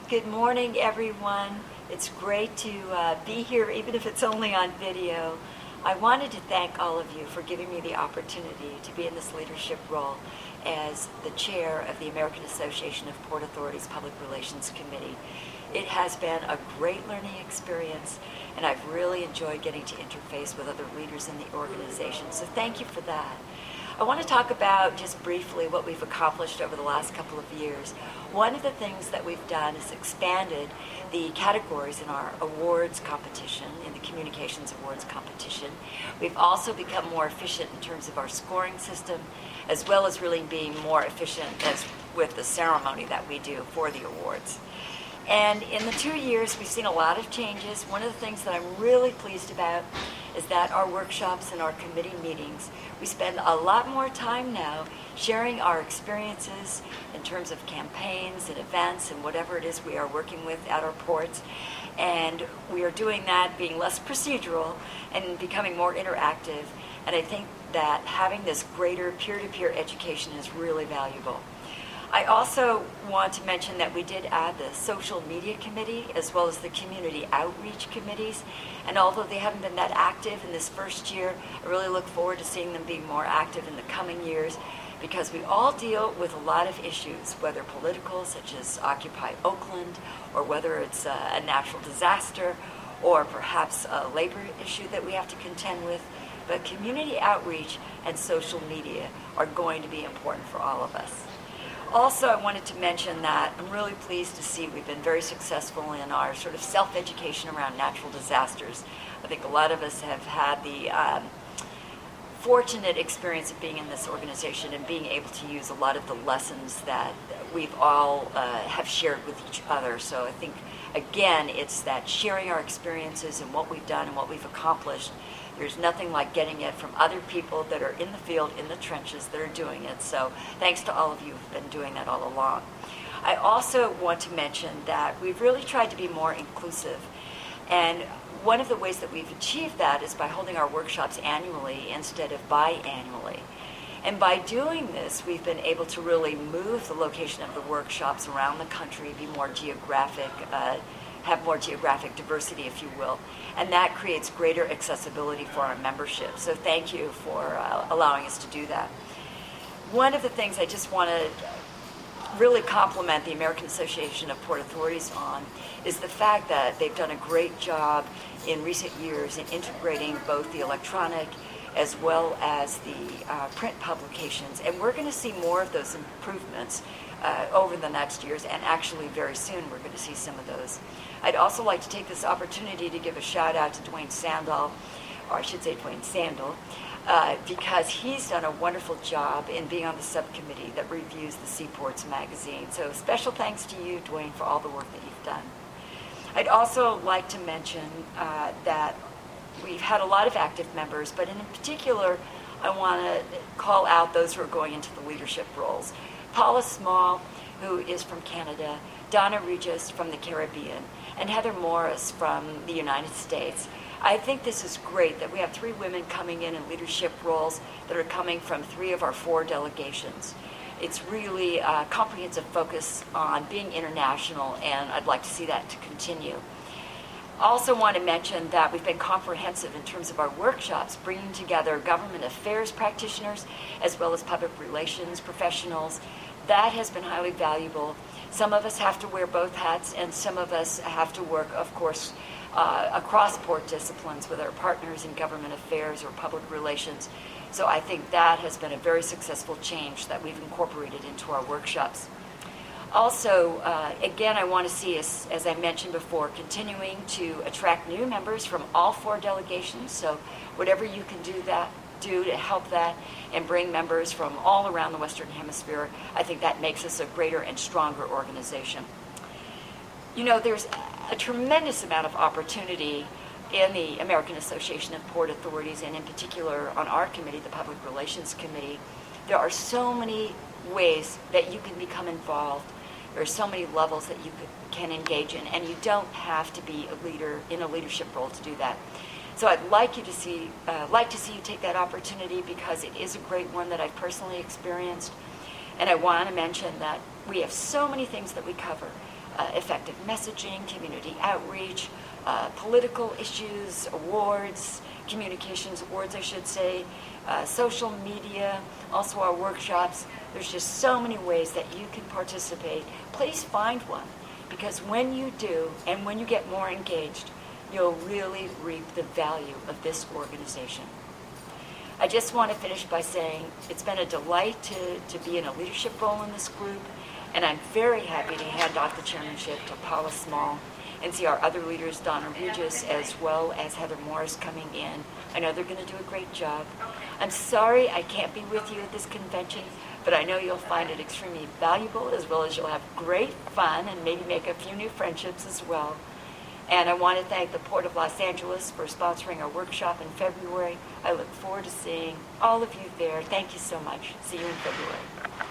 Good morning, everyone. It's great to be here, even if it's only on video. I wanted to thank all of you for giving me the opportunity to be in this leadership role as the chair of the American Association of Port Authorities Public Relations Committee. It has been a great learning experience, and I've really enjoyed getting to interface with other leaders in the organization, so thank you for that. I want to talk about just briefly what we've accomplished over the last couple of years. One of the things that we've done is expanded the categories in our awards competition, in the communications awards competition. We've also become more efficient in terms of our scoring system, as well as really being more efficient with the ceremony that we do for the awards. And in the 2 years, we've seen a lot of changes. One of the things that I'm really pleased about is that our workshops and our committee meetings, we spend a lot more time now sharing our experiences in terms of campaigns and events and whatever it is we are working with at our ports. And we are doing that, being less procedural and becoming more interactive. And I think that having this greater peer-to-peer education is really valuable. I also want to mention that we did add the social media committee as well as the community outreach committees. And although they haven't been that active in this first year, I really look forward to seeing them being more active in the coming years, because we all deal with a lot of issues, whether political, such as Occupy Oakland, or whether it's a natural disaster, or perhaps a labor issue that we have to contend with. But community outreach and social media are going to be important for all of us. Also, I wanted to mention that I'm really pleased to see we've been very successful in our sort of self-education around natural disasters. I think a lot of us have had the fortunate experience of being in this organization and being able to use a lot of the lessons that we've all have shared with each other. So I think, again, it's that sharing our experiences and what we've done and what we've accomplished. There's nothing like getting it from other people that are in the field, in the trenches, that are doing it. So thanks to all of you who've been doing that all along. I also want to mention that we've really tried to be more inclusive. And one of the ways that we've achieved that is by holding our workshops annually instead of biannually. And by doing this, we've been able to really move the location of the workshops around the country, be more geographic, have more geographic diversity, if you will, and that creates greater accessibility for our membership. So thank you for allowing us to do that. One of the things I just want to really compliment the American Association of Port Authorities on is the fact that they've done a great job in recent years in integrating both the electronic as well as the print publications, and we're going to see more of those improvements over the next years, and actually very soon we're going to see some of those. I'd also like to take this opportunity to give a shout out to Dwayne Sandal, or I should say Dwayne Sandal, because he's done a wonderful job in being on the subcommittee that reviews the Seaports magazine. So special thanks to you, Dwayne, for all the work that you've done. I'd also like to mention that we've had a lot of active members, but in particular, I want to call out those who are going into the leadership roles. Paula Small, who is from Canada, Donna Regis from the Caribbean, and Heather Morris from the United States. I think this is great that we have 3 women coming in leadership roles that are coming from 3 of our 4 delegations. It's really a comprehensive focus on being international, and I'd like to see that to continue. Also want to mention that we've been comprehensive in terms of our workshops, bringing together government affairs practitioners as well as public relations professionals. That has been highly valuable. Some of us have to wear both hats, and some of us have to work, of course, across port disciplines with our partners in government affairs or public relations. So I think that has been a very successful change that we've incorporated into our workshops. Also, again, I want to see us, as I mentioned before, continuing to attract new members from all 4 delegations. So whatever you can do to help that and bring members from all around the Western Hemisphere, I think that makes us a greater and stronger organization. You know, there's a tremendous amount of opportunity in the American Association of Port Authorities, and in particular on our committee, the Public Relations Committee. There are so many ways that you can become involved. There are so many levels that you can engage in, and you don't have to be a leader in a leadership role to do that. So I'd like to see you take that opportunity, because it is a great one that I've personally experienced. And I want to mention that we have so many things that we cover. effective messaging, community outreach, political issues, awards, communications awards, I should say, social media, also our workshops. There's just so many ways that you can participate. Please find one, because when you do, and when you get more engaged, you'll really reap the value of this organization. I just want to finish by saying it's been a delight to be in a leadership role in this group, and I'm very happy to hand off the chairmanship to Paula Small and see our other leaders, Donna Regis, as well as Heather Morris, coming in. I know they're going to do a great job. I'm sorry I can't be with you at this convention, but I know you'll find it extremely valuable, as well as you'll have great fun and maybe make a few new friendships as well. And I want to thank the Port of Los Angeles for sponsoring our workshop in February. I look forward to seeing all of you there. Thank you so much. See you in February.